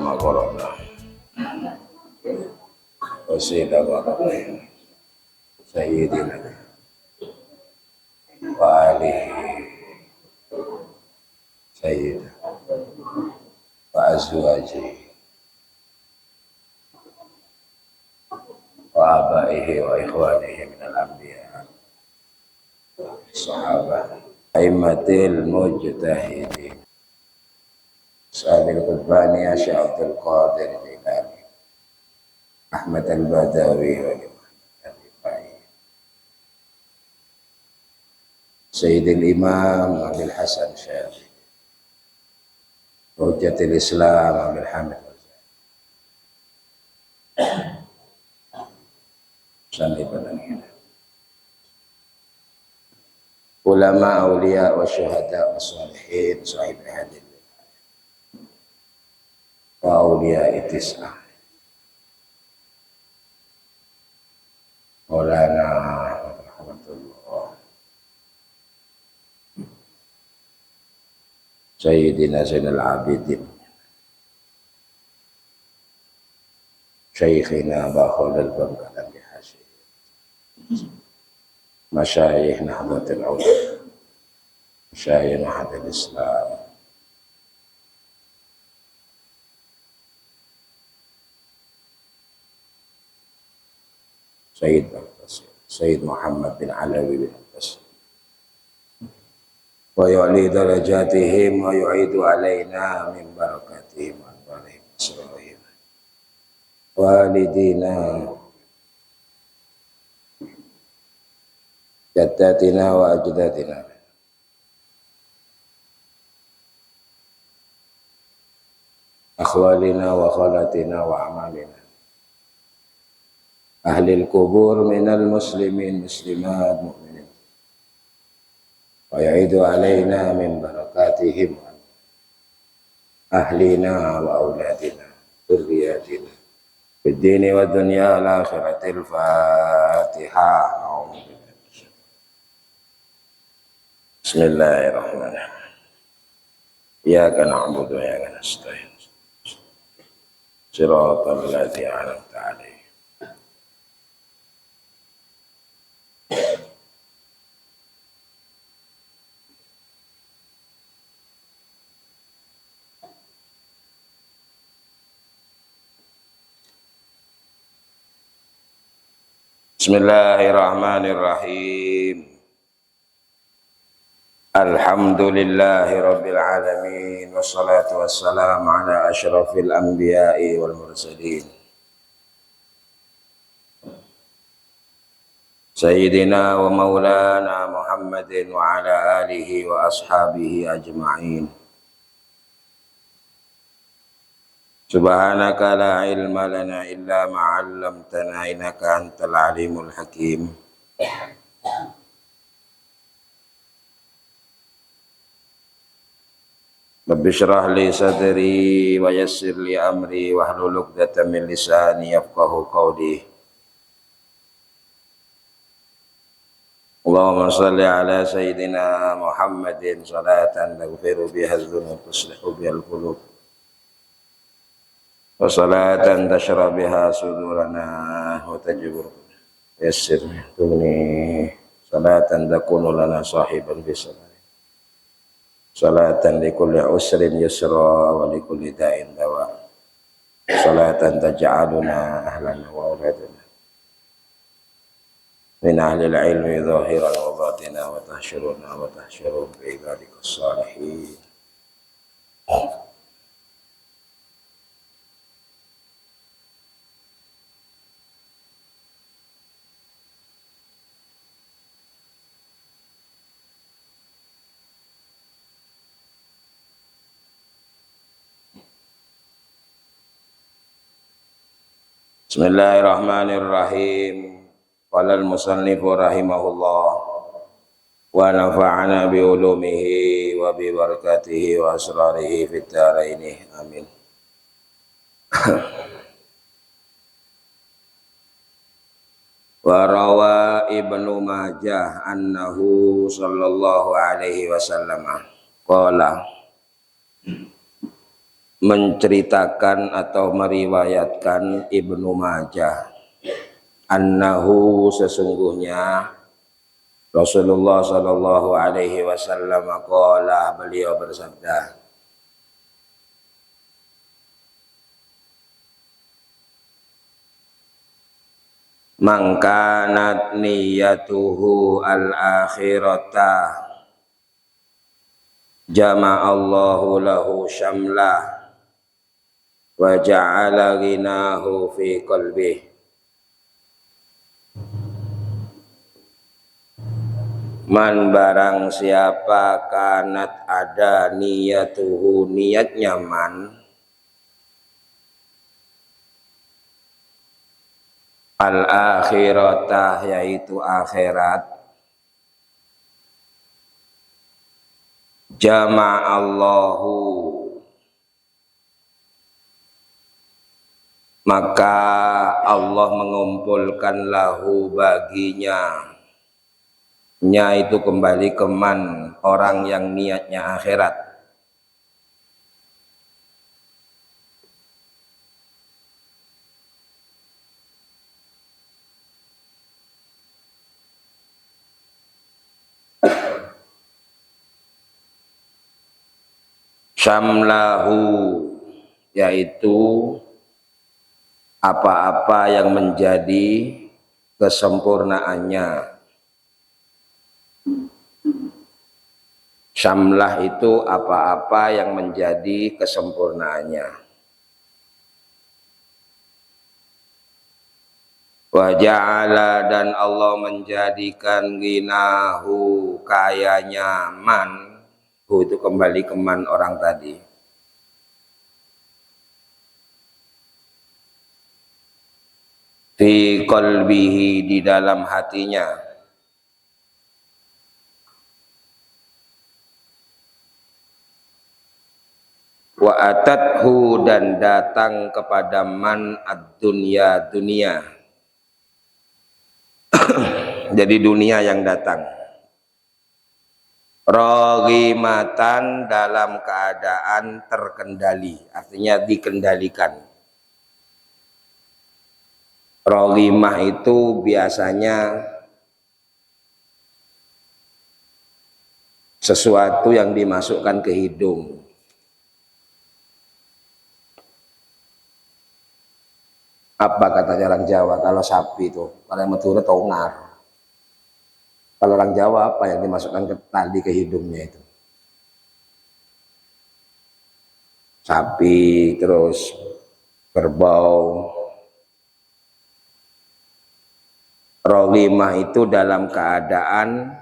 ma qara'na wasila wa qabil sayyidina wa alihi sayyidina wa azwajihi wa abaihi wa ikhwanihi minal anbiya sahabat aimatil mujtahidin Sabil Qutbani Syekh Abdul Qadir Jilani Ahmad Al-Badawi wa Al-Rifai Sayyidil Imam Abil Hasan Syafi'i Hujjatul Islam Abil Hamid Sani Badani Ulama awliya wa syuhada wa salihin sahib hadith wa awliya itis'ah Maulana rahmatullah Sayyidina Zainal Abidin Syekhina Bakhul al-Bangkalan Hasyim Masyayikh Nahdlatul Ulama Masyayikh Nahdlatul Islam Sayyid Al-Qasir Sayyid Muhammad bin Alawi bin Al-Qasir wa yu'li darajatihim wa yu'idu alaina min barakatihim wa alihim asrarihim walidina jaddatina wa ajdatina akhwalina wa khalatina wa amalina Ahlil kubur minal muslimin muslimat mu'minin wa ya'idu alaina min barakatihim ahlina wa auladina dzurriyyatina fid dini wad dunya wal akhiratil Fatiha. Bismillahirrahmanirrahim. Iyyaka na'budu wa iyyaka nasta'in. Shiratal ladzina an'amta 'alaihim Bismillahirrahmanirrahim. Alhamdulillahi rabbil alamin wassalatu wassalamu ala asyrafil anbiya'i wal mursalin Sayyidina wa maulana Muhammadin wa ala alihi wa ashabihi ajma'in. Subhanaka la ilma lana illa ma 'allamtana innaka antal alimul hakim. Rabbi shrah li sadri wa yassir li amri wahlul 'uqdatam min lisani yafqahu qawli. Allahumma shalli ala sayyidina Muhammadin salatan taghfiru biha adh-dhunub wa tuslihu biha al-qulub. Wa salatan tashra biha sudurana wa tajbur yassir tuni salatan takunu lana sahiban fi salat salatan li kulli usrin yusra wa li kulli da'in dawa salatan taj'aluna ahlan wa auladana min ahli al-ilmi zahiran wa batina wa tahsyuruna wa tahsyurun bi ibadikas salihin. Bismillahirrahmanirrahim. Qala al-musannifu rahimahullah wa nafa'ana bi ulumihi wa bi barakatihi wa asrarihi fid dharain. Amin. Wa rawa Ibnu Majah annahu sallallahu alaihi wasallam qala menceritakan atau meriwayatkan Ibnu Majah annahu sesungguhnya Rasulullah sallallahu alaihi wasallam qala, beliau bersabda, mangkanat niyatuhu al-akhirata jama'allahu lahu syamlah wa ja'ala ghinahu fi qalbih. Man barang siapa kanat ada niyatuhu niatnya man al-akhiratah yaitu akhirat, jama'allahu maka Allah mengumpulkan lahu baginya, nya itu kembali ke man, orang yang niatnya akhirat, syamlahu yaitu apa-apa yang menjadi kesempurnaannya. Syamlah itu apa-apa yang menjadi kesempurnaannya. Wa ja'ala dan Allah menjadikan ginahu kayanya man, itu kembali ke man orang tadi, fi qalbihi di dalam hatinya, wa atathu dan datang kepada man ad-dunya dunia. Jadi dunia yang datang, roghimatan dalam keadaan terkendali, artinya dikendalikan. Roghimah itu biasanya sesuatu yang dimasukkan ke hidung. Apa katanya orang Jawa kalau sapi itu, kalau yang Madura tongar. Kalau orang Jawa apa yang dimasukkan ke tali ke hidungnya itu? Sapi, terus kerbau. Roghimah itu dalam keadaan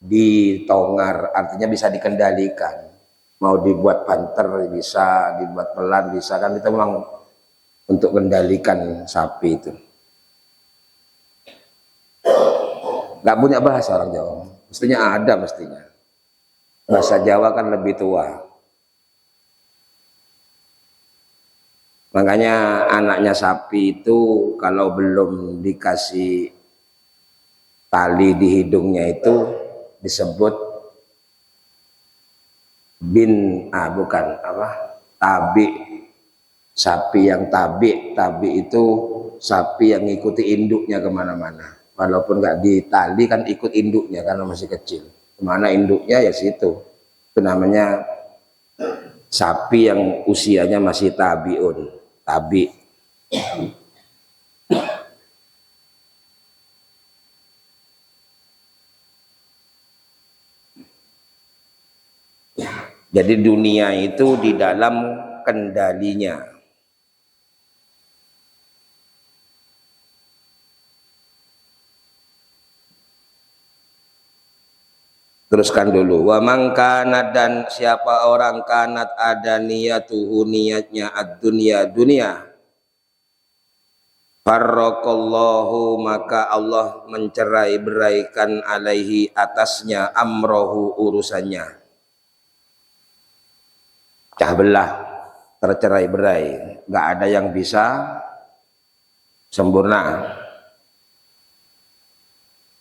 ditongar, artinya bisa dikendalikan. Mau dibuat banter bisa, dibuat pelan bisa, kan itu memang untuk kendalikan sapi itu. Gak punya bahasa orang Jawa, mestinya ada mestinya. Bahasa Jawa kan lebih tua. Makanya anaknya sapi itu kalau belum dikasih tali di hidungnya itu disebut tabi. Sapi yang tabi itu sapi yang ngikuti induknya kemana-mana. Walaupun nggak ditali kan ikut induknya karena masih kecil. Kemana induknya ya situ. Itu namanya sapi yang usianya masih tabi. Jadi dunia itu di dalam kendalinya. Teruskan dulu. Wa man kanat dan siapa orang kanat ada niyatuhu niatnya ad-dunya dunia. Farraqallahu maka Allah mencerai beraikan alaihi atasnya amrohu urusannya. Pecah belah, tercerai berai, nggak ada yang bisa sempurna.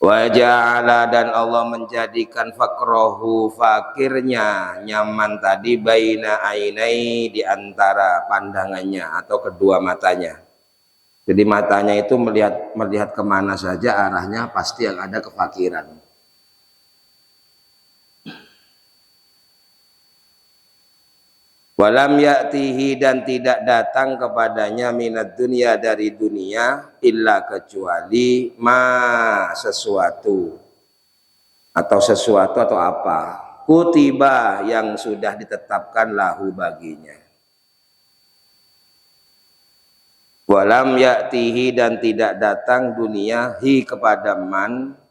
Wa ja'ala, dan Allah menjadikan fakrohu, fakirnya, nyaman tadi, baina ainai, di antara pandangannya atau kedua matanya. Jadi matanya itu melihat kemana saja arahnya pasti yang ada kefakiran. Walam ya'tihi, dan tidak datang kepadanya, minad dunia, dari dunia, illa kecuali ma, sesuatu atau apa, kutiba, yang sudah ditetapkan lahu, baginya. Walam ya'tihi, dan tidak datang dunia, hi, kepada man.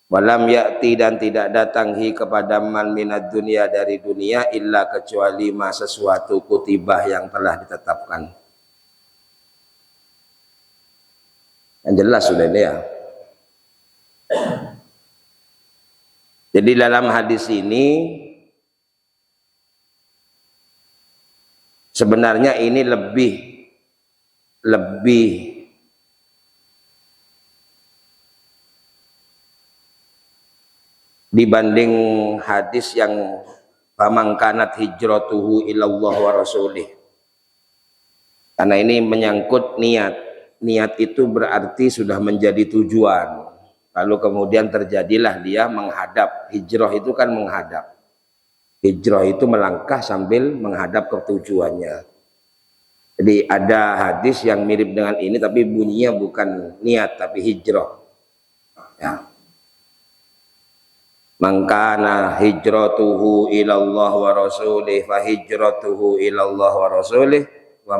Walam ya'ti, dan tidak datang hi, kepada man, minad dunia, dari dunia, illa kecuali ma, sesuatu, kutibah, yang telah ditetapkan. Yang jelas sudah ini ya. Jadi dalam hadis ini sebenarnya ini lebih dibanding hadis yang famangkanat hijratuhu ilallah wa rasulih. Karena ini menyangkut niat. Niat itu berarti sudah menjadi tujuan. Lalu kemudian terjadilah dia menghadap. Hijrah itu kan menghadap. Hijrah itu melangkah sambil menghadap ke tujuannya. Jadi ada hadis yang mirip dengan ini tapi bunyinya bukan niat tapi hijrah. Ya. Mangkana hijratuhu ilallah wa rasulih fa hijratuhu ilallah wa rasulih wa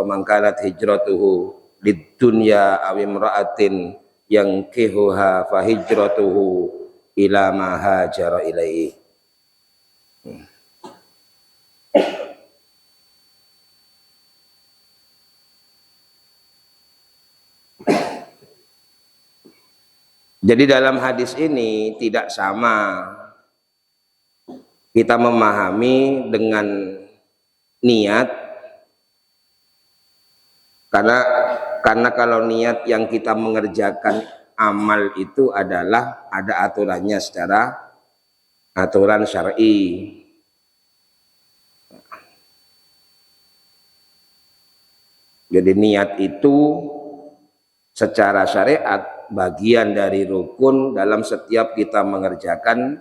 mangkanat hijratuhu lidunya aw imra'atin yang kihuha fa hijratuhu ila ma hajara ilaihi. Jadi dalam hadis ini tidak sama kita memahami dengan niat, karena kalau niat yang kita mengerjakan amal itu adalah ada aturannya secara aturan syar'i. Jadi niat itu secara syariat bagian dari rukun dalam setiap kita mengerjakan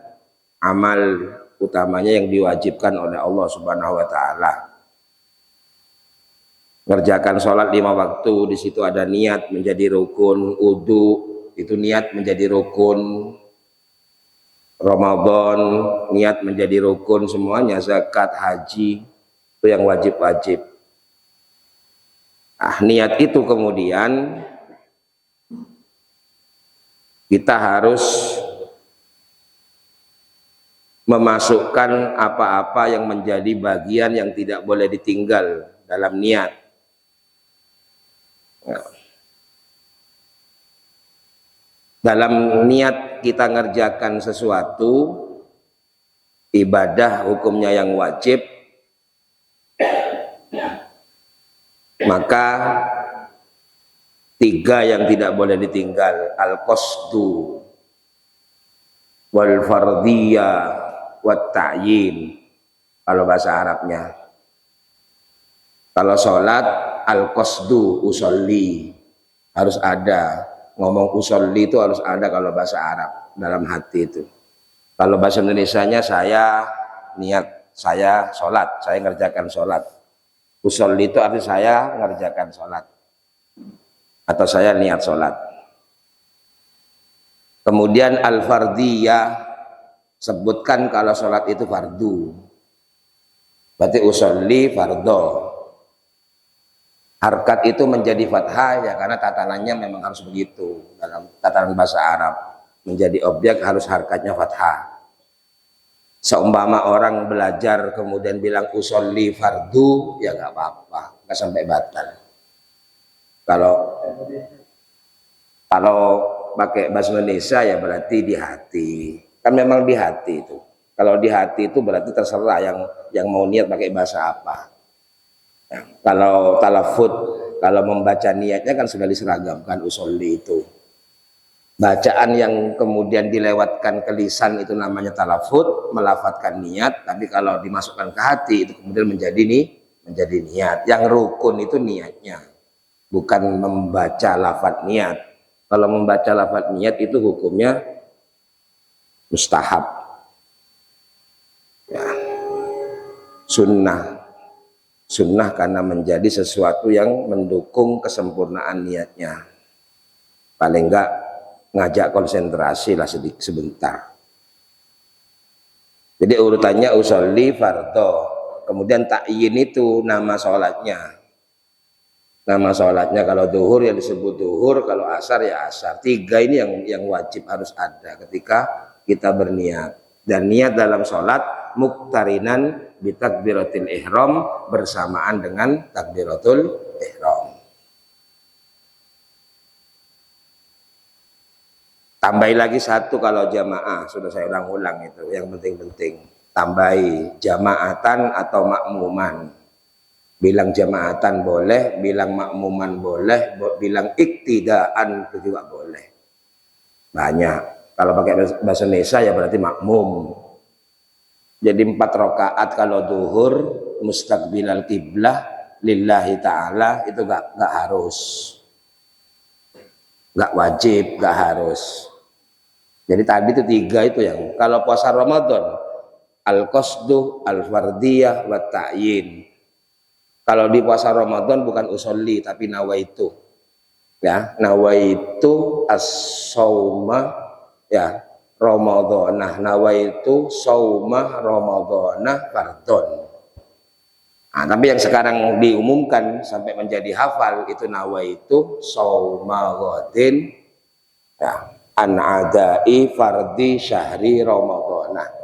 amal, utamanya yang diwajibkan oleh Allah Subhanahu wa taala. Mengerjakan sholat 5 waktu, di situ ada niat menjadi rukun. Wudu itu niat menjadi rukun. Ramadan niat menjadi rukun semuanya. Zakat, haji itu yang wajib-wajib. Niat itu kemudian kita harus memasukkan apa-apa yang menjadi bagian yang tidak boleh ditinggal dalam niat. Dalam niat kita ngerjakan sesuatu ibadah hukumnya yang wajib, maka 3 yang tidak boleh ditinggal: al-qasdu wal fardiyah wat ta'yin kalau bahasa Arabnya. Kalau sholat al-qasdu usolli, harus ada, ngomong usolli itu harus ada kalau bahasa Arab dalam hati itu. Kalau bahasa Indonesianya saya niat, saya sholat, saya ngerjakan sholat. Usolli itu artinya saya ngerjakan sholat atau saya niat sholat. Kemudian al-fardiyah, sebutkan kalau sholat itu fardu, berarti usolli fardo. Harkat itu menjadi fathah ya karena tatanannya memang harus begitu dalam tatanan bahasa Arab. Menjadi objek harus harkatnya fathah. Seumpama orang belajar kemudian bilang usolli fardu, ya nggak apa-apa, nggak sampai batal. Kalau pakai bahasa Indonesia ya berarti di hati. Kan memang di hati itu. Kalau di hati itu berarti terserah yang mau niat pakai bahasa apa. Ya, kalau talafut, kalau membaca niatnya kan sudah diseragamkan usolli itu. Bacaan yang kemudian dilewatkan ke lisan itu namanya talafut, melafadzkan niat, tapi kalau dimasukkan ke hati itu kemudian menjadi niat. Yang rukun itu niatnya, bukan membaca lafadz niat. Kalau membaca lafadz niat itu hukumnya mustahab, ya, sunnah karena menjadi sesuatu yang mendukung kesempurnaan niatnya. Paling enggak ngajak konsentrasi lah sebentar. Jadi urutannya usolli fardho, kemudian ta'yin itu nama sholatnya. Nama sholatnya kalau duhur ya disebut duhur, kalau asar ya asar. 3 ini yang wajib harus ada ketika kita berniat. Dan niat dalam sholat muqtarinan bitakbiratul ihram, bersamaan dengan takbiratul ihram. Tambahi lagi satu kalau jamaah, sudah saya ulang-ulang itu, yang penting-penting. Tambahi jamaatan atau makmuman. Bilang jamaatan boleh, bilang makmuman boleh, bilang iktidaan itu juga boleh. Banyak. Kalau pakai bahasa Indonesia ya berarti makmum. Jadi 4 rakaat kalau duhur, mustaqbilal qiblah, lillahi ta'ala, itu gak harus. Gak wajib, gak harus. Jadi tadi itu 3 itu yang, kalau puasa Ramadan, al-qasdu, al-fardiyah, wa ta'yin. Kalau di puasa Ramadan bukan usolli, tapi nawaitu. Ya, nawaitu as-sauma, ya, Ramadhanah, nawaitu sauma Ramadhanah fardhon. Nah, tapi yang sekarang diumumkan sampai menjadi hafal itu nawaitu sauma ghadin, ya, an adai fardi syahri Ramadhanah.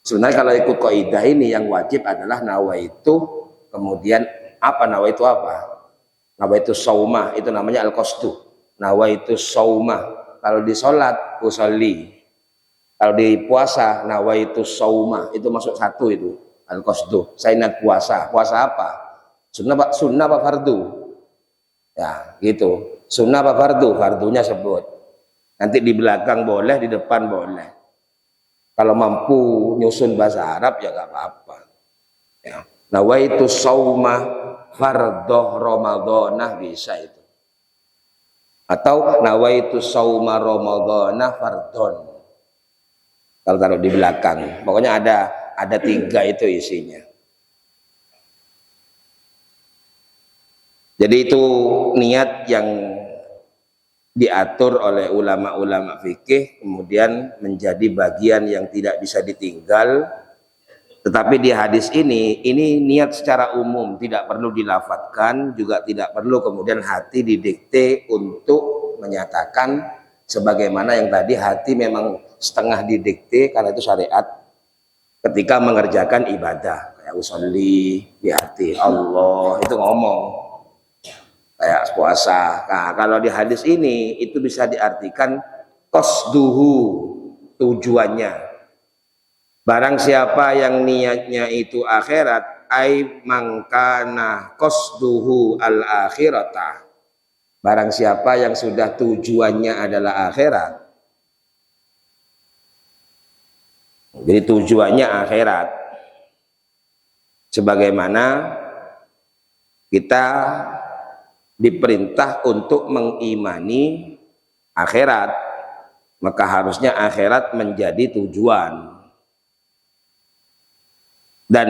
Sebenarnya kalau ikut kaidah ini yang wajib adalah nawaitu, kemudian apa nawaitu apa? Nawaitu sauma itu namanya al-qasdu. Nawaitu sauma kalau di salat usolli. Kalau di puasa nawaitu sauma itu masuk 1 itu al-qasdu. Saya niat puasa. Puasa apa? Sunnah apa fardu? Ya, gitu. Sunnah apa fardu? Fardunya sebut. Nanti di belakang boleh, di depan boleh. Kalau mampu nyusun bahasa Arab ya gak apa-apa. Ya. Nawaitu sauma fardhu Ramadhanah bisa itu. Atau nawaitu sauma Ramadhanah fardhon. Kalau taruh di belakang, pokoknya ada 3 itu isinya. Jadi itu niat yang diatur oleh ulama-ulama fikih, kemudian menjadi bagian yang tidak bisa ditinggal. Tetapi di hadis ini niat secara umum, tidak perlu dilafadzkan, juga tidak perlu kemudian hati didikte untuk menyatakan sebagaimana yang tadi hati memang setengah didikte karena itu syariat ketika mengerjakan ibadah. Kayak usolli di hati, Allah itu ngomong. Kayak puasa. Nah, kalau di hadis ini itu bisa diartikan qasduhu, tujuannya. Barang siapa yang niatnya itu akhirat, ai mangkana qasduhu al-akhirata. Barang siapa yang sudah tujuannya adalah akhirat. Jadi tujuannya akhirat. Sebagaimana kita diperintah untuk mengimani akhirat, maka harusnya akhirat menjadi tujuan dan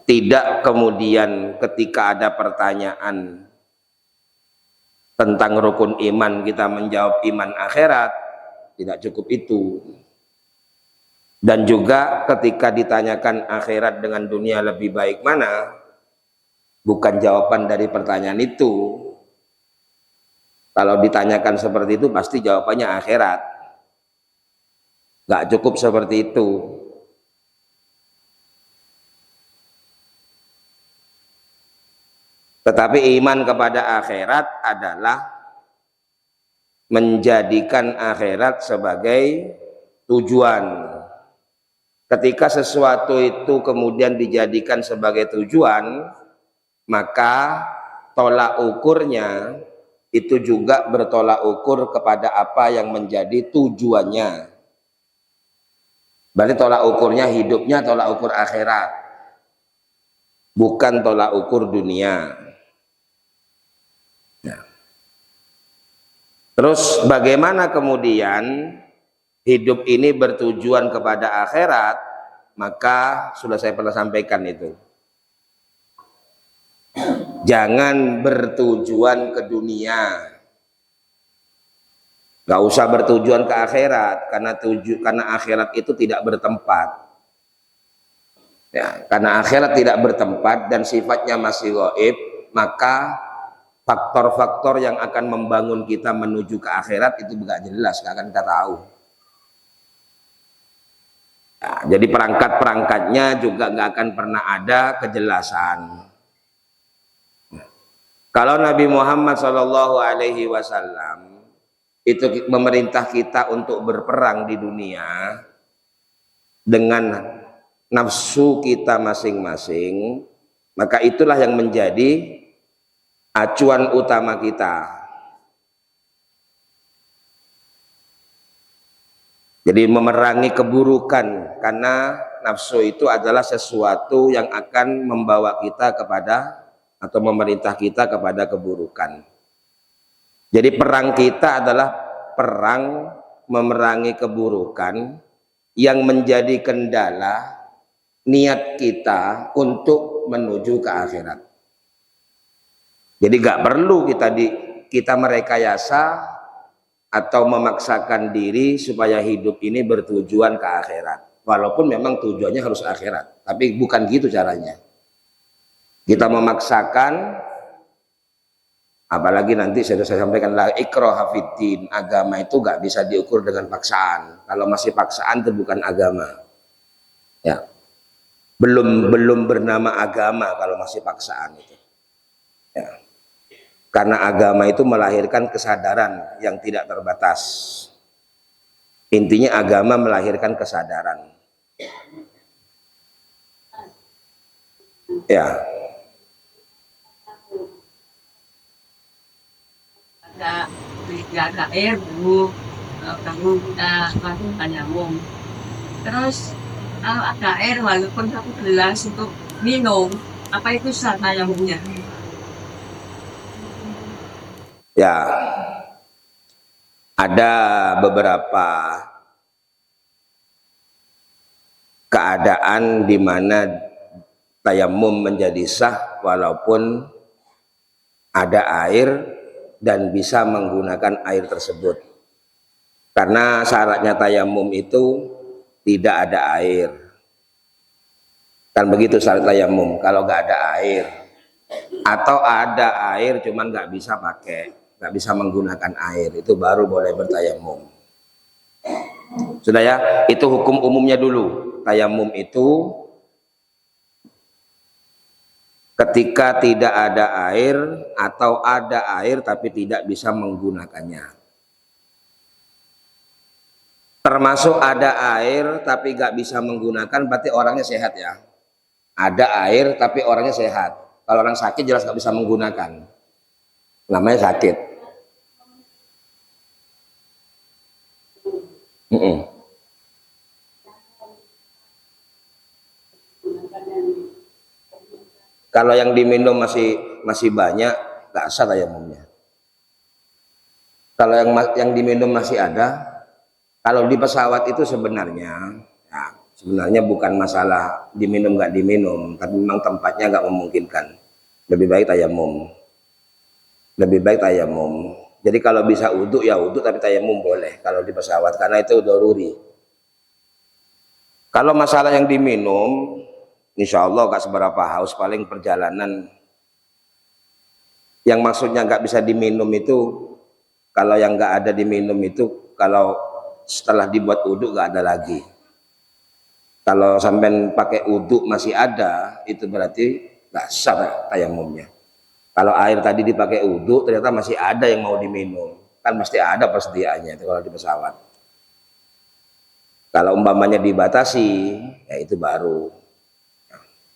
tidak kemudian ketika ada pertanyaan tentang rukun iman kita menjawab iman akhirat, tidak cukup itu. Dan juga ketika ditanyakan akhirat dengan dunia lebih baik mana, bukan jawaban dari pertanyaan itu. Kalau ditanyakan seperti itu pasti jawabannya akhirat. Gak cukup seperti itu. Tetapi iman kepada akhirat adalah menjadikan akhirat sebagai tujuan. Ketika sesuatu itu kemudian dijadikan sebagai tujuan, maka tolak ukurnya itu juga bertolak ukur kepada apa yang menjadi tujuannya. Berarti tolak ukurnya hidupnya tolak ukur akhirat, bukan tolak ukur dunia. Nah, terus bagaimana kemudian hidup ini bertujuan kepada akhirat? Maka sudah saya pernah sampaikan itu. Jangan bertujuan ke dunia. Gak usah bertujuan ke akhirat, karena akhirat itu tidak bertempat. Ya, karena akhirat tidak bertempat dan sifatnya masih gaib, maka faktor-faktor yang akan membangun kita menuju ke akhirat itu gak jelas, gak akan kita tahu. Ya, jadi perangkat-perangkatnya juga gak akan pernah ada kejelasan. Kalau Nabi Muhammad SAW itu memerintah kita untuk berperang di dunia dengan nafsu kita masing-masing, maka itulah yang menjadi acuan utama kita. Jadi memerangi keburukan, karena nafsu itu adalah sesuatu yang akan membawa kita kepada atau memerintah kita kepada keburukan. Jadi perang kita adalah perang memerangi keburukan yang menjadi kendala niat kita untuk menuju ke akhirat. Jadi gak perlu kita merekayasa atau memaksakan diri supaya hidup ini bertujuan ke akhirat. Walaupun memang tujuannya harus akhirat, tapi bukan gitu caranya. Kita memaksakan, apalagi nanti saya sampaikan lagi, ikraha fiddin, agama itu gak bisa diukur dengan paksaan. Kalau masih paksaan itu bukan agama. Ya, belum bernama agama kalau masih paksaan itu. Ya. Karena agama itu melahirkan kesadaran yang tidak terbatas. Intinya agama melahirkan kesadaran. Ya. Ada air bu, kamu kita tayamum. Terus kalau ada air walaupun satu gelas untuk minum, apa itu sah tayamumnya? Ya, ada beberapa keadaan di mana tayamum menjadi sah walaupun ada air dan bisa menggunakan air tersebut. Karena syaratnya tayamum itu tidak ada air. Kan begitu syarat tayamum, kalau nggak ada air. Atau ada air cuman nggak bisa pakai, nggak bisa menggunakan air, itu baru boleh bertayamum. Sudah ya, itu hukum umumnya dulu. Tayamum itu ketika tidak ada air atau ada air tapi tidak bisa menggunakannya. Termasuk ada air tapi nggak bisa menggunakan, berarti orangnya sehat ya. Ada air tapi orangnya sehat. Kalau orang sakit jelas nggak bisa menggunakan, namanya sakit. Kalau yang diminum masih banyak, nggak sah tayamumnya. Kalau yang diminum masih ada, kalau di pesawat itu sebenarnya, ya, sebenarnya bukan masalah diminum nggak diminum, tapi memang tempatnya nggak memungkinkan. Lebih baik tayamum. Lebih baik tayamum. Jadi kalau bisa wudhu ya wudhu, tapi tayamum boleh kalau di pesawat, karena itu daruri. Kalau masalah yang diminum, insya Allah gak seberapa haus, paling perjalanan. Yang maksudnya gak bisa diminum itu, kalau yang gak ada diminum itu, kalau setelah dibuat wudhu gak ada lagi. Kalau sampai pakai wudhu masih ada, itu berarti gak sah tayamumnya. Kalau air tadi dipakai wudhu, ternyata masih ada yang mau diminum, kan mesti ada persediaannya itu kalau di pesawat. Kalau umpamanya dibatasi, ya itu baru.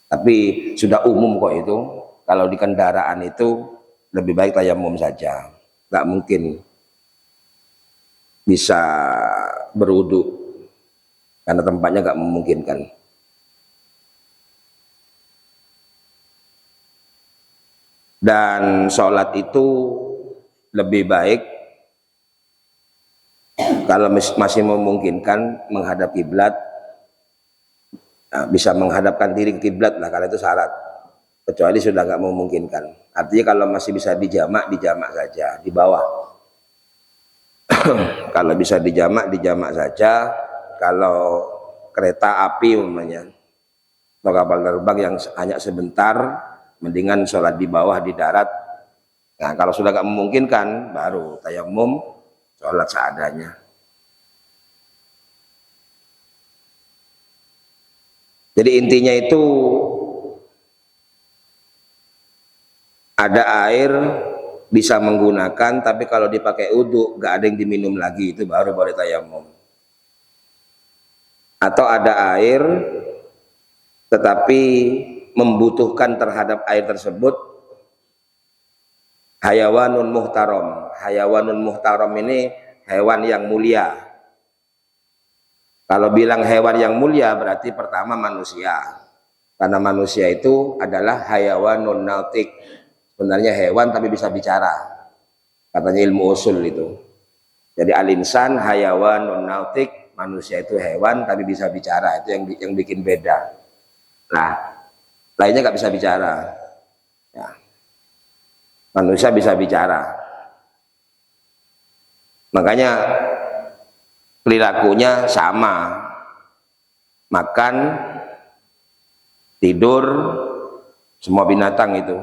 Tapi sudah umum kok itu. Kalau di kendaraan itu lebih baik tayamum saja. nggak mungkin bisa berwudu karena tempatnya nggak memungkinkan. Dan sholat itu lebih baik kalau masih memungkinkan menghadap kiblat, bisa menghadapkan diri ke kiblat lah, karena itu syarat. Kecuali sudah nggak memungkinkan. Artinya kalau masih bisa dijamak saja di bawah. Kalau bisa dijamak saja. Kalau kereta api umpamanya atau kapal terbang yang hanya sebentar, mendingan sholat di bawah di darat. Nah kalau sudah nggak memungkinkan, baru tayamum, sholat seadanya. Jadi intinya itu ada air bisa menggunakan, tapi kalau dipakai uduk nggak ada yang diminum lagi, itu baru boleh tayamum. Atau ada air tetapi membutuhkan terhadap air tersebut hayawanun muhtaram. Hayawanun muhtaram ini hewan yang mulia. Kalau bilang hewan yang mulia berarti pertama manusia, karena manusia itu adalah hayawanun nautik. Sebenarnya hewan tapi bisa bicara, katanya ilmu usul itu. Jadi al-insan hayawanun nautik, manusia itu hewan tapi bisa bicara, itu yang bikin beda. Nah, lainnya nggak bisa bicara. Ya. Manusia bisa bicara. Makanya perilakunya sama. Makan, tidur, semua binatang itu,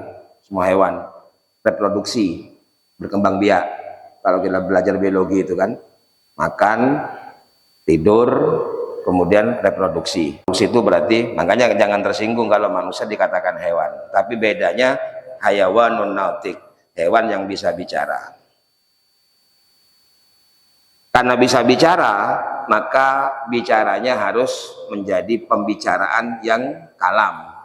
semua hewan, reproduksi, berkembang biak. Kalau kita belajar biologi itu kan, makan, tidur, kemudian reproduksi. Itu berarti, makanya jangan tersinggung kalau manusia dikatakan hewan. Tapi bedanya hayawanun nautik, hewan yang bisa bicara. Karena bisa bicara, maka bicaranya harus menjadi pembicaraan yang kalam.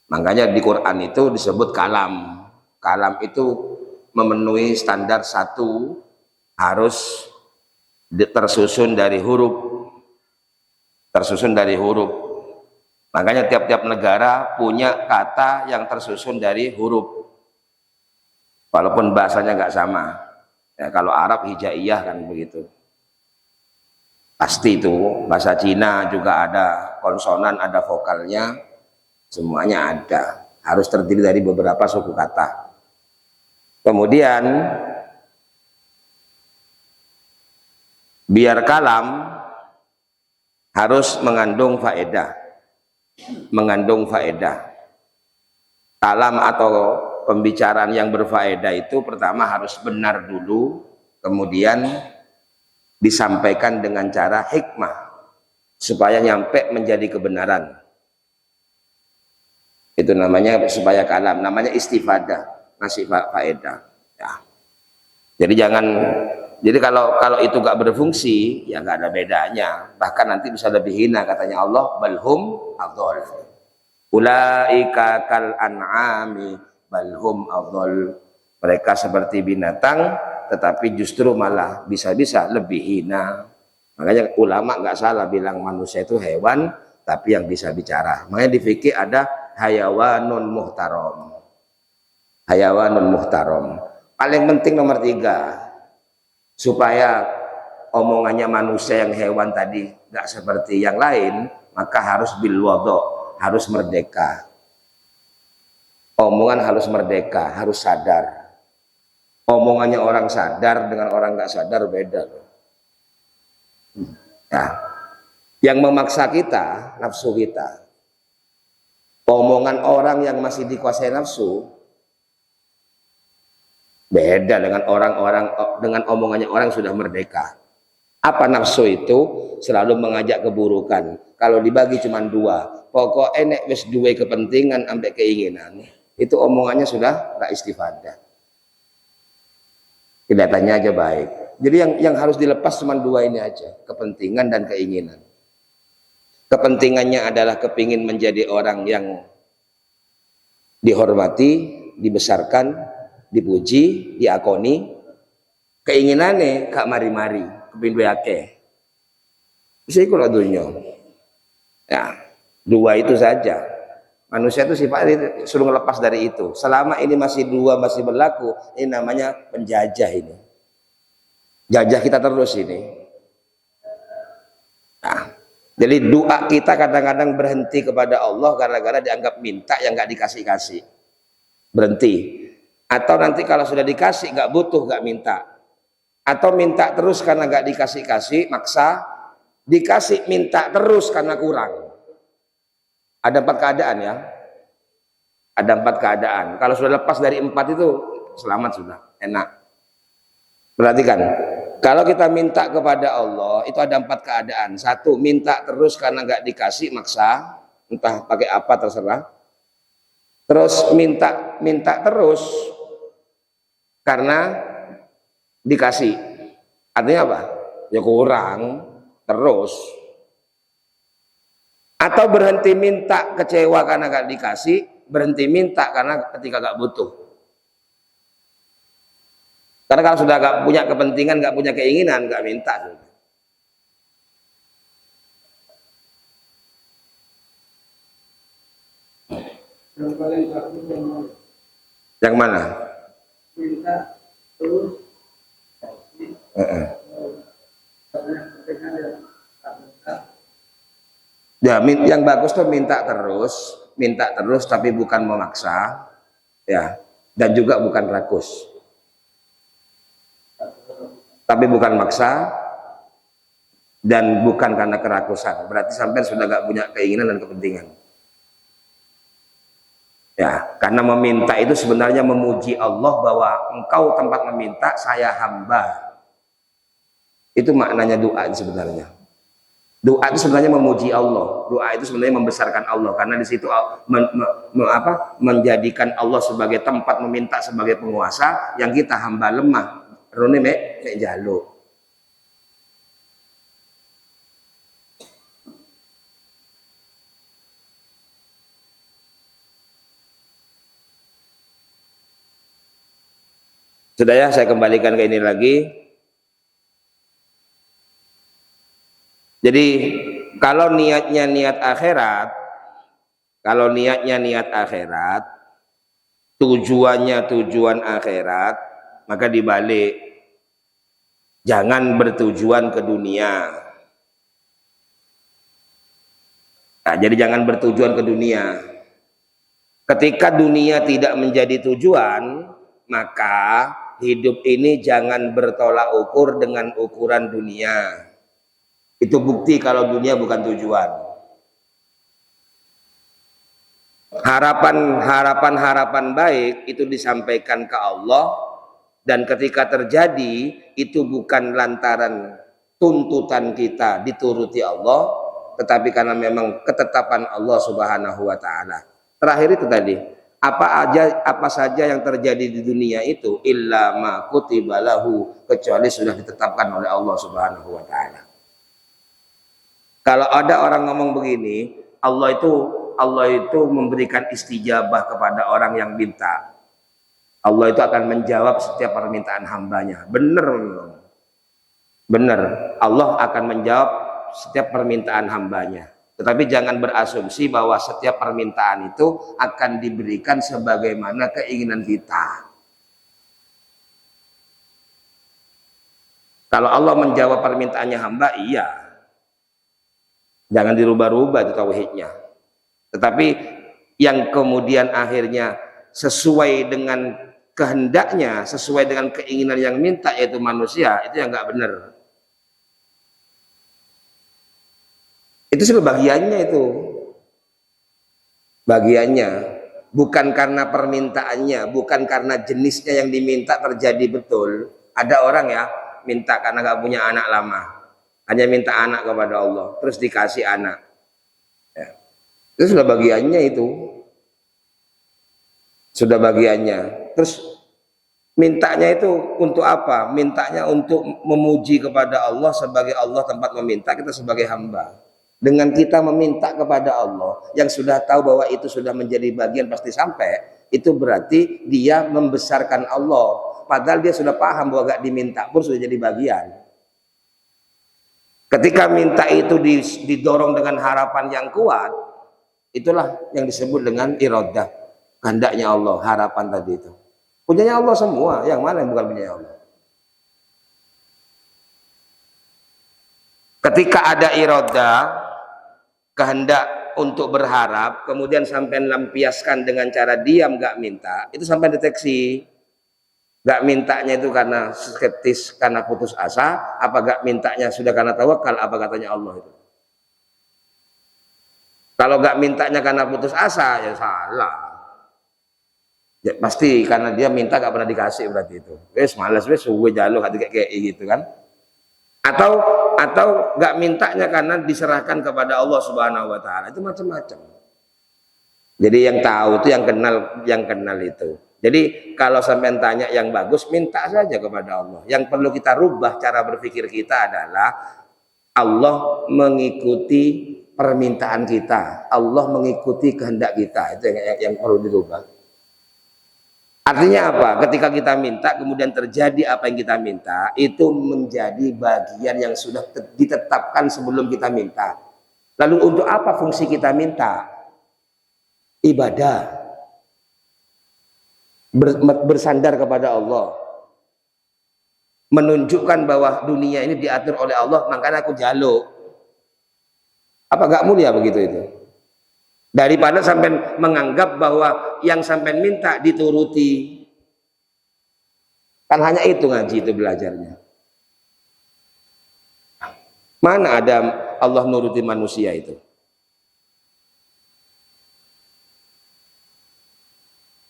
Makanya di Quran itu disebut kalam. Kalam itu memenuhi standar satu, harus tersusun dari huruf. Makanya tiap-tiap negara punya kata yang tersusun dari huruf, walaupun bahasanya nggak sama. Ya, kalau Arab hijaiyah kan begitu, pasti itu. Bahasa Cina juga ada konsonan, ada vokalnya, semuanya ada. Harus terdiri dari beberapa suku kata. Kemudian biar kalam harus mengandung faedah. Kalam atau pembicaraan yang berfaedah itu pertama harus benar dulu, kemudian disampaikan dengan cara hikmah supaya nyampe menjadi kebenaran. Itu namanya supaya kalam, namanya istifadah, ngasih faedah. Ya. Jadi kalau itu gak berfungsi, ya gak ada bedanya. Bahkan nanti bisa lebih hina, katanya Allah, balhum adhol. Ulaika kal an'ami balhum adhol. Mereka seperti binatang, tetapi justru malah bisa-bisa lebih hina. Makanya ulama gak salah bilang manusia itu hewan, tapi yang bisa bicara. Makanya di fikih ada hayawanun muhtaram. Hayawanun muhtaram. Paling penting nomor 3. Supaya omongannya manusia yang hewan tadi gak seperti yang lain, maka harus bil wadha, harus merdeka. Omongan harus merdeka, harus sadar. Omongannya orang sadar dengan orang gak sadar beda. Ya. Yang memaksa kita, nafsu kita. Omongan orang yang masih dikuasai nafsu beda dengan dengan omongannya orang sudah merdeka. Apa nafsu itu? Selalu mengajak keburukan. Kalau dibagi cuma 2, pokoknya nek wis duwe kepentingan sampai keinginan, itu omongannya sudah gak istifadah. Kelihatannya aja baik. Jadi yang harus dilepas cuma 2 ini aja, kepentingan dan keinginan. Kepentingannya adalah kepingin menjadi orang yang dihormati, dibesarkan, dipuji, diakoni, keinginannya gak mari-mari, kepindu akeh. Bisa ikut dunia. Ya, dua itu saja. Manusia itu sifatnya suruh ngelepas dari itu. Selama ini masih dua masih berlaku, ini namanya penjajah ini. Jajah kita terus ini. Nah, jadi doa kita kadang-kadang berhenti kepada Allah gara-gara dianggap minta yang nggak dikasih-kasih. Berhenti. Atau nanti kalau sudah dikasih nggak butuh, nggak minta. Atau minta terus karena nggak dikasih-kasih, maksa. Dikasih minta terus karena kurang. Ada 4 keadaan ya. Ada 4 keadaan. Kalau sudah lepas dari 4 itu selamat sudah, enak. Perhatikan. Kalau kita minta kepada Allah itu ada 4 keadaan. 1, minta terus karena nggak dikasih, maksa, entah pakai apa terserah. Terus minta terus karena dikasih. Artinya apa? Ya kurang terus. Atau berhenti minta kecewa karena nggak dikasih, berhenti minta karena ketika nggak butuh. Karena kalau sudah nggak punya kepentingan, nggak punya keinginan, nggak minta. Yang mana? Minta terus. Ya, yang bagus tuh minta terus tapi bukan memaksa, ya, dan juga bukan rakus. Tapi bukan maksa dan bukan karena kerakusan. Berarti sampai sudah gak punya keinginan dan kepentingan. Ya, karena meminta itu sebenarnya memuji Allah bahwa engkau tempat meminta, saya hamba. Itu maknanya doa sebenarnya. Doa itu sebenarnya memuji Allah. Doa itu sebenarnya membesarkan Allah karena di situ menjadikan Allah sebagai tempat meminta sebagai penguasa yang kita hamba lemah. Rone mek jaluk. Sudah ya, saya kembalikan ke ini lagi. Jadi kalau niatnya niat akhirat, tujuannya tujuan akhirat, maka dibalik. Jangan bertujuan ke dunia. Nah, jadi jangan bertujuan ke dunia. Ketika dunia tidak menjadi tujuan, maka hidup ini jangan bertolak ukur dengan ukuran dunia. Itu bukti kalau dunia bukan tujuan. Harapan baik itu disampaikan ke Allah, dan ketika terjadi itu bukan lantaran tuntutan kita dituruti Allah, tetapi karena memang ketetapan Allah Subhanahu wa taala. Terakhir itu tadi, apa saja yang terjadi di dunia itu illa ma kutiba lahu, kecuali sudah ditetapkan oleh Allah Subhanahu wa taala. Kalau ada orang ngomong begini, Allah itu memberikan istijabah kepada orang yang minta. Allah itu akan menjawab setiap permintaan hambanya. Benar. Allah akan menjawab setiap permintaan hambanya. Tetapi jangan berasumsi bahwa setiap permintaan itu akan diberikan sebagaimana keinginan kita. Kalau Allah menjawab permintaannya hamba, iya. Jangan dirubah-rubah itu tauhidnya. Tetapi yang kemudian akhirnya sesuai dengan kehendaknya, sesuai dengan keinginan yang minta yaitu manusia, itu yang nggak benar. Itu sudah bagiannya itu. Bagiannya bukan karena permintaannya, bukan karena jenisnya yang diminta terjadi betul. Ada orang ya minta karena nggak punya anak lama, hanya minta anak kepada Allah, terus dikasih anak. Ya. Itu sudah bagiannya itu. Sudah bagiannya. Terus mintanya itu untuk apa? Mintanya untuk memuji kepada Allah sebagai Allah tempat meminta, kita sebagai hamba. Dengan kita meminta kepada Allah yang sudah tahu bahwa itu sudah menjadi bagian pasti sampai, itu berarti dia membesarkan Allah. Padahal dia sudah paham bahwa gak diminta pun sudah jadi bagian. Ketika minta itu didorong dengan harapan yang kuat, itulah yang disebut dengan iradah, kehendaknya Allah, harapan tadi itu. Punyanya Allah semua, yang mana yang bukan punyanya Allah? Ketika ada iradah, kehendak untuk berharap, kemudian sampai lampiaskan dengan cara diam gak minta, itu sampai deteksi. Gak mintanya itu karena skeptis, karena putus asa, apa gak mintanya sudah karena tawakal, apa katanya Allah itu. Kalau gak mintanya karena putus asa, ya salah. Ya, pasti karena dia minta gak pernah dikasih berarti itu. Wes malas wes suwe jalo hati kayak gitu kan. Atau gak mintanya karena diserahkan kepada Allah Subhanahu wa taala. Itu macam-macam. Jadi yang tahu itu yang kenal itu. Jadi kalau sampai tanya yang bagus, minta saja kepada Allah. Yang perlu kita rubah cara berpikir kita adalah Allah mengikuti permintaan kita, Allah mengikuti kehendak kita. Itu yang perlu dirubah. Artinya apa? Ketika kita minta kemudian terjadi apa yang kita minta, itu menjadi bagian yang sudah ditetapkan sebelum kita minta. Lalu untuk apa fungsi kita minta? Ibadah. Bersandar kepada Allah. Menunjukkan bahwa dunia ini diatur oleh Allah, makanya aku jaluk. Apa gak mulia begitu itu? Daripada sampai menganggap bahwa yang sampai minta dituruti. Kan hanya itu ngaji itu belajarnya. Mana ada Allah nuruti manusia itu?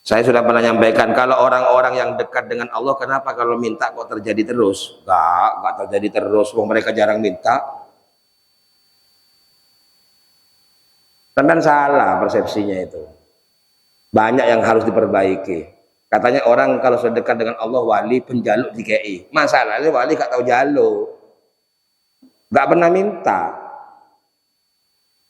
Saya sudah pernah nyampaikan, kalau orang-orang yang dekat dengan Allah, kenapa kalau minta kok terjadi terus? Gak terjadi terus, mereka jarang minta. Kan salah persepsinya itu. Banyak yang harus diperbaiki. Katanya orang kalau sudah dekat dengan Allah, wali penjaluk DKI. Masalahnya wali gak tahu jaluk. Gak pernah minta.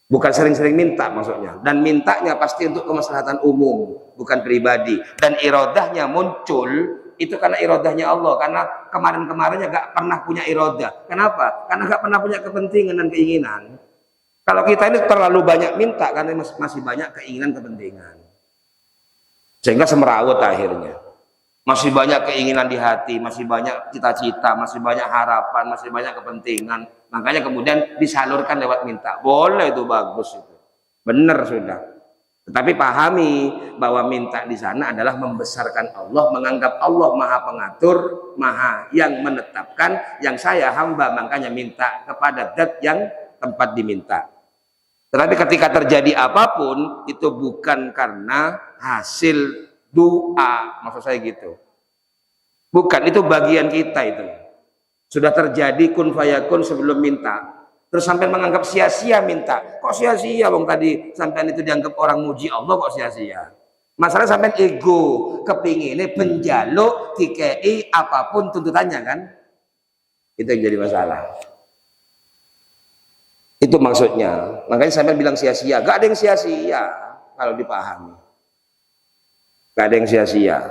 Bukan sering-sering minta maksudnya. Dan mintanya pasti untuk kemaslahatan umum, bukan pribadi. Dan irodahnya muncul, itu karena irodahnya Allah. Karena kemarin-kemarinnya gak pernah punya irodah. Kenapa? Karena gak pernah punya kepentingan dan keinginan. Kalau kita ini terlalu banyak minta karena masih banyak keinginan kepentingan. Sehingga semerawut akhirnya. Masih banyak keinginan di hati, masih banyak cita-cita, masih banyak harapan, masih banyak kepentingan. Makanya kemudian disalurkan lewat minta. Boleh itu, bagus itu. Benar sudah. Tetapi pahami bahwa minta di sana adalah membesarkan Allah, menganggap Allah Maha Pengatur, Maha yang menetapkan, yang saya hamba, makanya minta kepada zat yang tempat diminta. Tetapi ketika terjadi apapun, itu bukan karena hasil doa, maksud saya gitu. Bukan, itu bagian kita itu. Sudah terjadi kun fayakun sebelum minta. Terus sampai menganggap sia-sia minta. Kok sia-sia bang tadi? Sampai itu dianggap orang muji Allah kok sia-sia? Masalah sampai ego, kepinginnya penjaluk, TKI, apapun tuntutannya kan? Itu yang jadi masalah. Itu maksudnya. Makanya sampai bilang sia-sia. Gak ada yang sia-sia kalau dipahami. Gak ada yang sia-sia.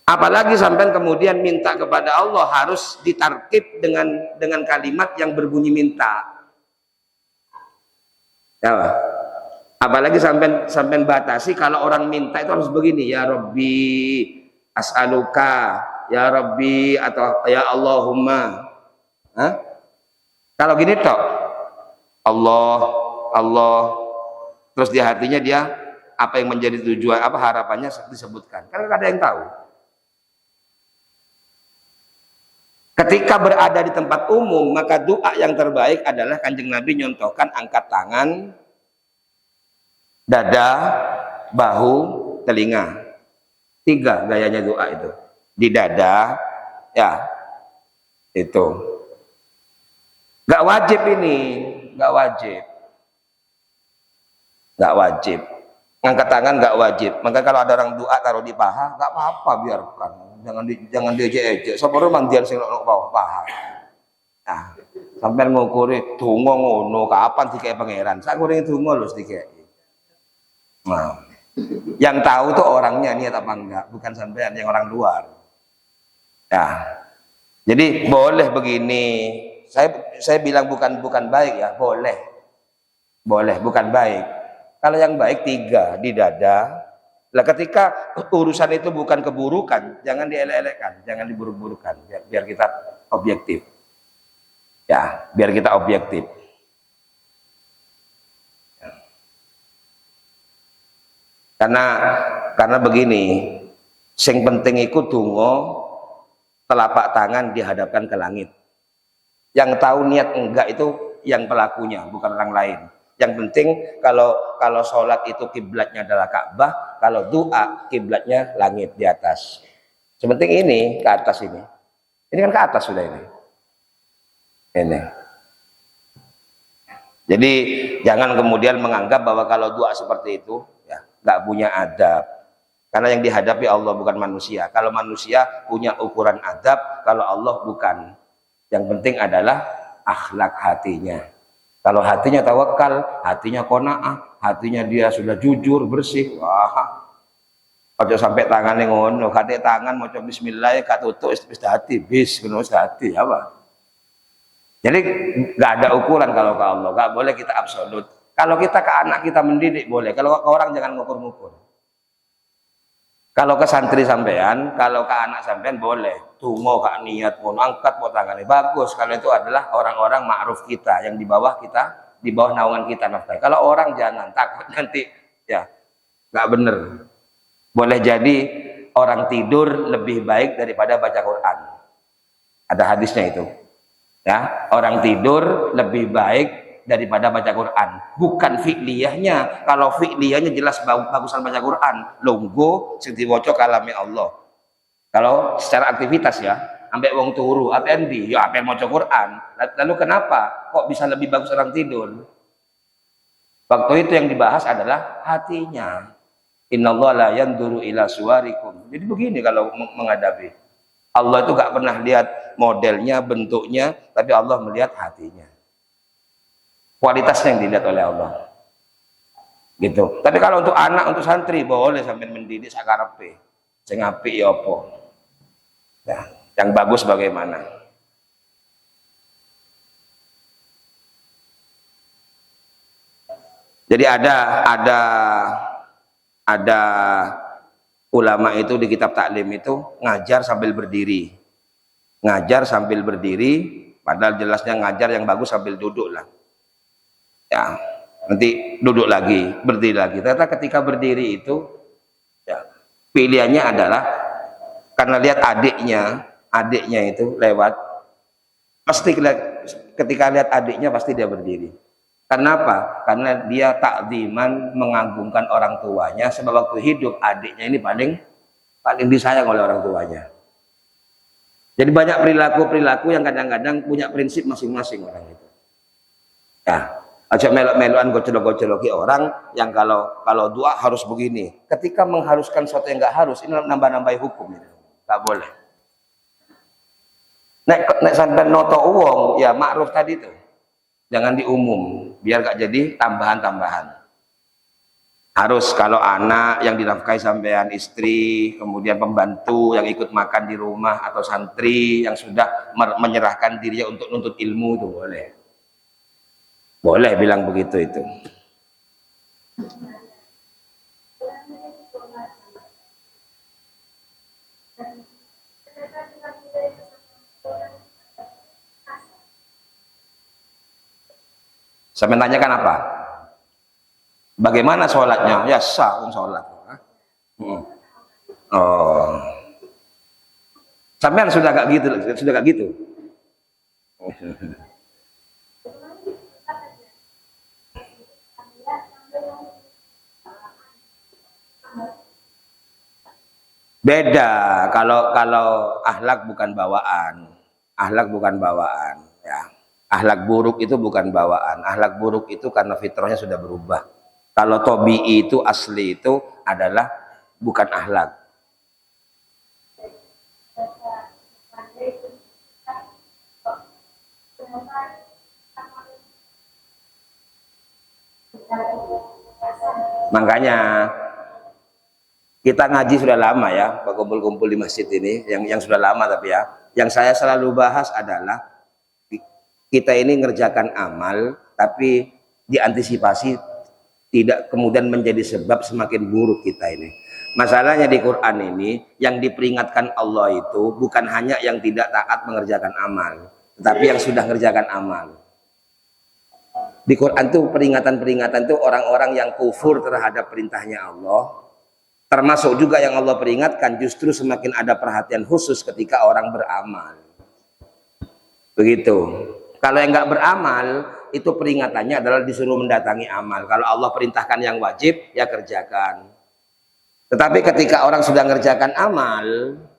Apalagi sampai kemudian minta kepada Allah harus ditarkib dengan kalimat yang berbunyi minta. Ya, apalagi sampai batasi kalau orang minta itu harus begini, ya Rabbi as'aluka, ya Rabbi atau ya Allahumma. Hah? Kalau gini tok Allah, terus di hatinya dia apa yang menjadi tujuan, apa harapannya disebutkan. Karena ada yang tahu. Ketika berada di tempat umum, maka doa yang terbaik adalah Kanjeng Nabi nyontohkan angkat tangan, dada, bahu, telinga. 3 gayanya doa itu. Di dada, ya, itu. Gak wajib ini, gak wajib. Gak wajib. Angkat tangan gak wajib. Maka kalau ada orang doa taruh di paha, gak apa-apa, biarkan. Jangan diejek-ejek. Sabar mandian sing nok bawah paha. Nah, sampai ngukuri donga ngono, kapan dikek pangeran? Sak goreng donga lho dikek. Nah, Yang tahu tuh orangnya niat apa enggak, bukan sampean yang orang luar. Ya, jadi boleh begini. Saya bilang bukan baik ya, boleh. Boleh, bukan baik. Kalau yang baik 3 di dada. Lah ketika urusan itu bukan keburukan, jangan dielek-elekkan, jangan diburuk-burukan, biar kita objektif. Ya, biar kita objektif. Karena begini, sing penting iku donga telapak tangan dihadapkan ke langit. Yang tahu niat enggak itu yang pelakunya, bukan orang lain. Yang penting kalau sholat itu kiblatnya adalah Ka'bah, kalau doa kiblatnya langit di atas. Sepenting ini ke atas ini. Ini kan ke atas sudah ini. Ini. Jadi jangan kemudian menganggap bahwa kalau doa seperti itu ya nggak punya adab. Karena yang dihadapi Allah bukan manusia. Kalau manusia punya ukuran adab, kalau Allah bukan. Yang penting adalah akhlak hatinya. Kalau hatinya tawakal, hatinya qanaah, hatinya dia sudah jujur, bersih. Wah, ojo sampai tangannya ngono, kate tangan mau coba bismillah, katutuk wis hati, bis ngono hati apa? Jadi nggak ada ukuran kalau ke Allah, nggak boleh kita absolut. Kalau kita ke anak kita mendidik boleh, kalau ke orang jangan ngukur-ngukur. Kalau ke santri sampean, kalau ke anak sampean boleh. Tunggu kak niat mau angkat mau tangannya bagus. Kalau itu adalah orang-orang ma'ruf kita yang di bawah kita, di bawah naungan kita nafkah. Kalau orang jangan takut nanti ya nggak bener. Boleh jadi orang tidur lebih baik daripada baca Quran. Ada hadisnya itu. Ya, orang tidur lebih baik daripada baca Quran, bukan fi'liyahnya. Kalau fi'liyahnya jelas bagusan baca Quran, longgo sing diwaca kalame Allah. Kalau secara aktivitas ya, ambek wong turu, atendi, ya ape maca Quran. Lalu kenapa kok bisa lebih bagus orang tidur? Waktu itu yang dibahas adalah hatinya. Innallaha la yanzuru ila suwarikum. Jadi begini kalau menghadapi Allah itu gak pernah lihat modelnya, bentuknya, tapi Allah melihat hatinya. Kualitasnya yang dilihat oleh Allah. Gitu. Tapi kalau untuk anak, untuk santri boleh sampai mendidik sakarepe. Sing apik ya apa? Nah, yang bagus bagaimana? Jadi ada ulama itu di kitab taklim itu ngajar sambil berdiri. Ngajar sambil berdiri, padahal jelasnya ngajar yang bagus sambil duduk lah. Ya, nanti duduk lagi, berdiri lagi. Ternyata ketika berdiri itu ya, pilihannya adalah karena lihat adiknya itu lewat, pasti ketika lihat adiknya pasti dia berdiri. Karena apa? Karena dia takziman, mengagungkan orang tuanya, sebab waktu hidup adiknya ini paling disayang oleh orang tuanya. Jadi banyak perilaku yang kadang-kadang punya prinsip masing-masing orang itu. Ya, aja melok-melokan gojol-gojoloki orang yang kalau doa harus begini. Ketika mengharuskan sesuatu yang nggak harus, ini nambah-nambahi hukum itu. Nggak boleh. Nek sampai noto uang, ya ma'ruf tadi tuh. Jangan diumum, biar gak jadi tambahan-tambahan. Harus kalau anak yang dinafkahi sampean, istri, kemudian pembantu yang ikut makan di rumah, atau santri yang sudah menyerahkan dirinya untuk nuntut ilmu, itu boleh. Boleh bilang begitu itu. Saya menanyakan apa? Bagaimana sholatnya? Ya sah sholat. Oh, sampean sudah gak gitu, sudah gak gitu. Beda kalau akhlak bukan bawaan. Akhlak bukan bawaan, ya. Akhlak buruk itu bukan bawaan. Akhlak buruk itu karena fitrahnya sudah berubah. Kalau tobi'i itu asli itu adalah bukan akhlak. Kita ngaji sudah lama ya, kumpul-kumpul di masjid ini, yang sudah lama tapi ya. Yang saya selalu bahas adalah kita ini ngerjakan amal, tapi diantisipasi tidak kemudian menjadi sebab semakin buruk kita ini. Masalahnya di Quran ini, yang diperingatkan Allah itu bukan hanya yang tidak taat mengerjakan amal, tetapi yang sudah mengerjakan amal. Di Quran tuh peringatan-peringatan tuh orang-orang yang kufur terhadap perintahnya Allah, termasuk juga yang Allah peringatkan justru semakin ada perhatian khusus ketika orang beramal. Begitu. Kalau yang nggak beramal, itu peringatannya adalah disuruh mendatangi amal. Kalau Allah perintahkan yang wajib, ya kerjakan. Tetapi ketika orang sudah mengerjakan amal,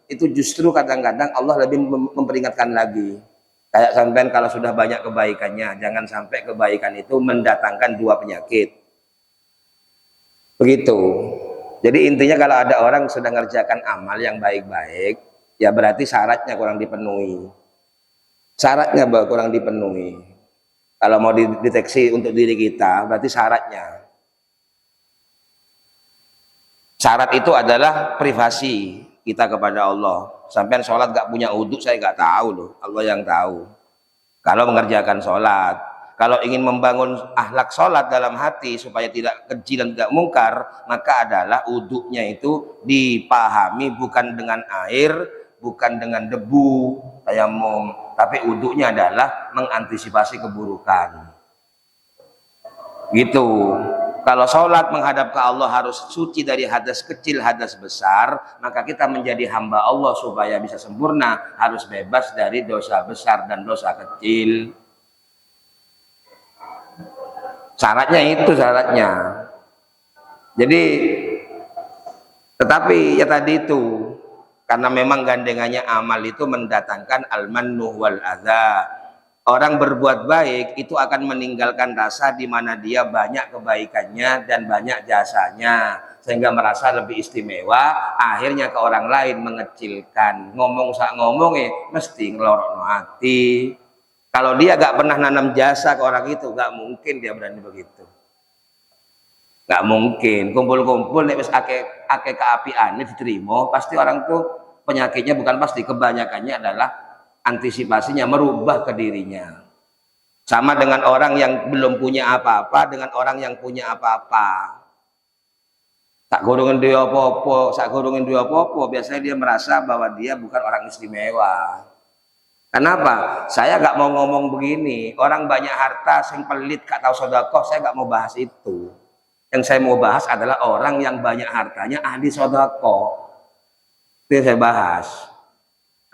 itu justru kadang-kadang Allah lebih memperingatkan lagi. Kayak sampean kalau sudah banyak kebaikannya, jangan sampai kebaikan itu mendatangkan 2 penyakit. Begitu. Jadi intinya kalau ada orang sudah mengerjakan amal yang baik-baik, ya berarti syaratnya kurang dipenuhi. Syaratnya kurang dipenuhi. Kalau mau dideteksi untuk diri kita, berarti syaratnya. Syarat itu adalah privasi kita kepada Allah. Sampai sholat gak punya uduk, saya gak tahu loh. Allah yang tahu. Kalau mengerjakan sholat, kalau ingin membangun akhlak sholat dalam hati supaya tidak keji dan tidak mungkar, maka adalah uduknya itu dipahami bukan dengan air, bukan dengan debu, tayamum, tapi uduknya adalah mengantisipasi keburukan. Gitu. Kalau sholat menghadap ke Allah harus suci dari hadas kecil, hadas besar, maka kita menjadi hamba Allah supaya bisa sempurna, harus bebas dari dosa besar dan dosa kecil. Syaratnya itu syaratnya. Jadi, tetapi ya tadi itu, karena memang gandengannya amal itu mendatangkan al-mannu wal adza. Orang berbuat baik itu akan meninggalkan rasa di mana dia banyak kebaikannya dan banyak jasanya, sehingga merasa lebih istimewa, akhirnya ke orang lain mengecilkan. Ngomong sak ngomong mesti ngelorokno hati. Kalau dia gak pernah nanam jasa ke orang itu, gak mungkin dia berani begitu. Gak mungkin. Kumpul-kumpul nek wis akeh keapiane diterima, pasti orang tuh penyakitnya bukan pasti, kebanyakannya adalah antisipasinya merubah ke dirinya. Sama dengan orang yang belum punya apa-apa dengan orang yang punya apa-apa. Tak gorongin dia apa-apa, biasanya dia merasa bahwa dia bukan orang istimewa. Kenapa? Saya gak mau ngomong begini, orang banyak harta sing pelit gak tahu sedekah, saya gak mau bahas itu. Yang saya mau bahas adalah orang yang banyak hartanya ahli sedekah. Itu yang saya bahas.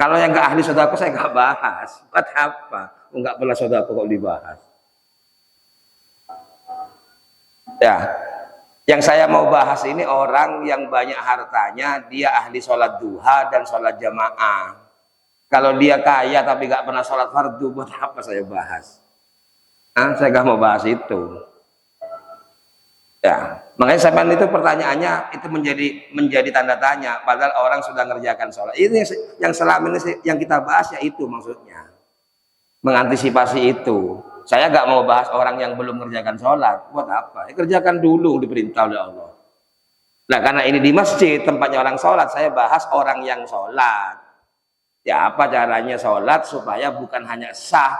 Kalau yang gak ahli sedekah saya gak bahas. Buat apa? Enggak pernah sedekah kok dibahas. Ya, yang saya mau bahas ini orang yang banyak hartanya, dia ahli sholat duha dan sholat jamaah. Kalau dia kaya tapi gak pernah sholat fardu, buat apa saya bahas? Saya gak mau bahas itu. Ya, makanya sampean itu pertanyaannya itu menjadi tanda tanya. Padahal orang sudah ngerjakan sholat. Ini yang selama ini yang kita bahas ya itu maksudnya. Mengantisipasi itu. Saya gak mau bahas orang yang belum ngerjakan sholat. Buat apa? Kerjakan dulu diperintah oleh Allah. Nah karena ini di masjid tempatnya orang sholat, saya bahas orang yang sholat. Ya apa caranya sholat supaya bukan hanya sah,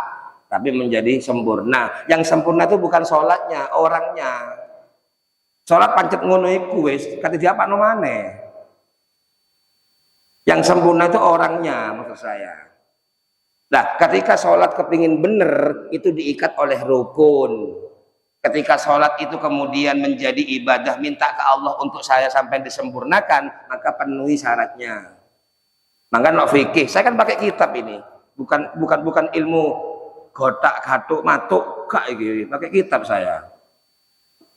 tapi menjadi sempurna. Yang sempurna itu bukan sholatnya, orangnya. Sholat pancet ngono iku wis, kate diapakno maneh. Yang sempurna itu orangnya maksud saya. Nah, ketika sholat kepingin bener itu diikat oleh rukun. Ketika sholat itu kemudian menjadi ibadah minta ke Allah untuk saya sampai disempurnakan, maka penuhi syaratnya. Maka no fikih, saya kan pakai kitab ini, bukan ilmu gotak gatuk matuk gak iki, pakai kitab saya.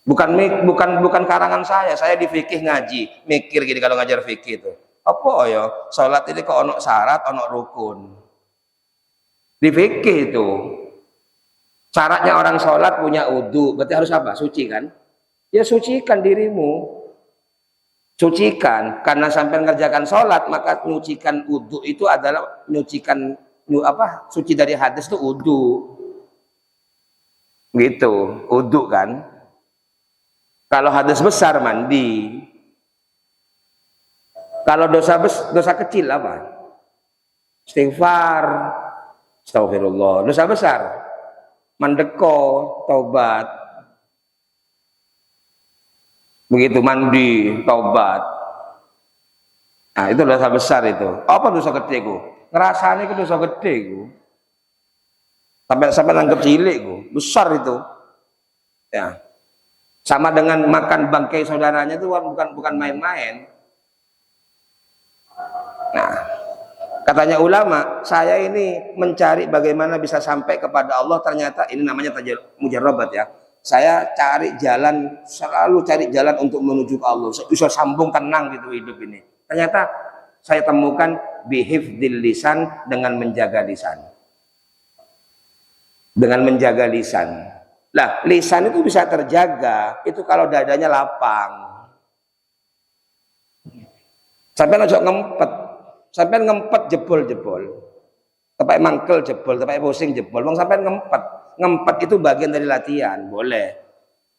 Bukan karangan saya di fikih ngaji, mikir gini kalau ngajar fikih itu. Apa ya? Salat ini kok ono syarat, ono rukun. Di fikih itu syaratnya orang sholat punya wudu, berarti harus apa? Suci kan? Ya sucikan dirimu. Sucikan, karena sampai mengerjakan sholat, maka nyucikan wudu itu adalah nyucikan suci dari hadis itu wudu. Gitu, wudu kan? Kalau hadis besar mandi. Kalau dosa kecil apa? Istighfar, astagfirullah. Dosa besar, mendeko, taubat. Begitu mandi, taubat. Nah, itu dosa besar itu. Apa dosa gede ku? Ngerasane itu dosa gede ku. Sampai nganggep cilik ku, besar itu. Ya. Sama dengan makan bangkai saudaranya itu bukan main-main. Nah, katanya ulama, saya ini mencari bagaimana bisa sampai kepada Allah, ternyata ini namanya mujarrabat ya. Saya cari jalan, selalu cari jalan untuk menuju ke Allah. Bisa sambung tenang gitu hidup ini. Ternyata saya temukan bihifdzil lisan, dengan menjaga lisan. Dengan menjaga lisan. Lah, lisan itu bisa terjaga itu kalau dadanya lapang. Sampai ojo ngempet. Sampai ngempet jebol. Sampai mangkel jebol, sampai pusing jebol. Wong sampai ngempet. Ngempet itu bagian dari latihan, boleh.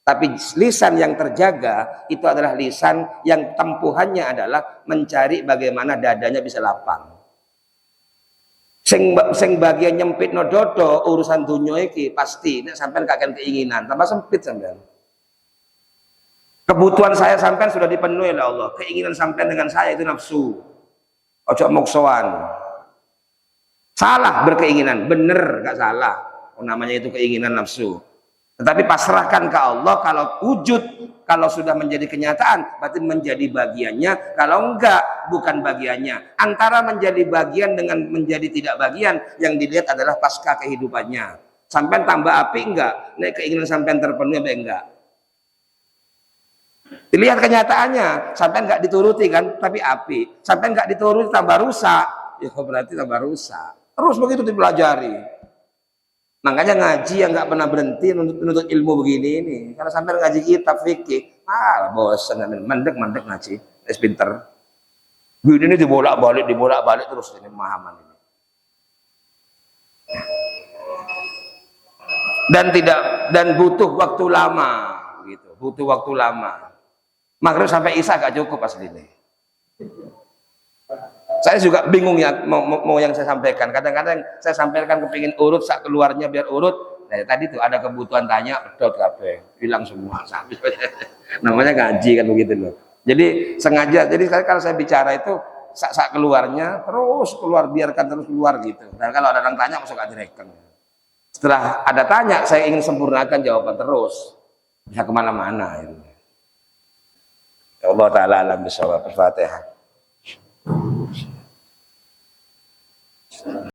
Tapi lisan yang terjaga itu adalah lisan yang tempuhannya adalah mencari bagaimana dadanya bisa lapang. Sing bagian nyempit no dodo urusan dunia iki pasti nek sampean kakek keinginan tambah sempit sampean. Kebutuhan saya sampean sudah dipenuhi oleh Allah. Keinginan sampean dengan saya itu nafsu. Ojo moksoan. Salah berkeinginan, bener gak salah. Namanya itu keinginan nafsu. Tetapi pasrahkan ke Allah, kalau wujud, kalau sudah menjadi kenyataan, berarti menjadi bagiannya. Kalau enggak, bukan bagiannya. Antara menjadi bagian dengan menjadi tidak bagian, yang dilihat adalah pasca kehidupannya. Sampai tambah api enggak? Nek keinginan sampai terpenuhi apa enggak? Dilihat kenyataannya, sampai enggak dituruti kan, tapi api. Sampai enggak dituruti tambah rusak, ya berarti tambah rusak. Terus begitu dipelajari. Makanya ngaji yang nggak pernah berhenti menuntut ilmu begini ini. Karena sampai ngaji kitab fikih, bosan, mendek ngaji, pinter. Gini ini dibolak-balik terus ini pemahaman ini. Dan butuh waktu lama, gitu. Butuh waktu lama. Maghrib sampai isya gak cukup asli ini. Saya juga bingung ya mau yang saya sampaikan. Kadang-kadang saya sampaikan kepingin urut sak keluarnya biar urut. Nah, tadi tuh ada kebutuhan tanya, pedot kabeh, hilang semua. Namanya ngaji kan begitu loh. Jadi sengaja. Jadi kalau saya bicara itu sak keluarnya terus keluar, biarkan terus keluar gitu. Dan kalau ada orang tanya masuk gak direken. Setelah ada tanya, saya ingin sempurnakan jawaban terus. Bisa kemana-mana. Ya. Allah Ta'ala alam bisawab. Al-Fatihah.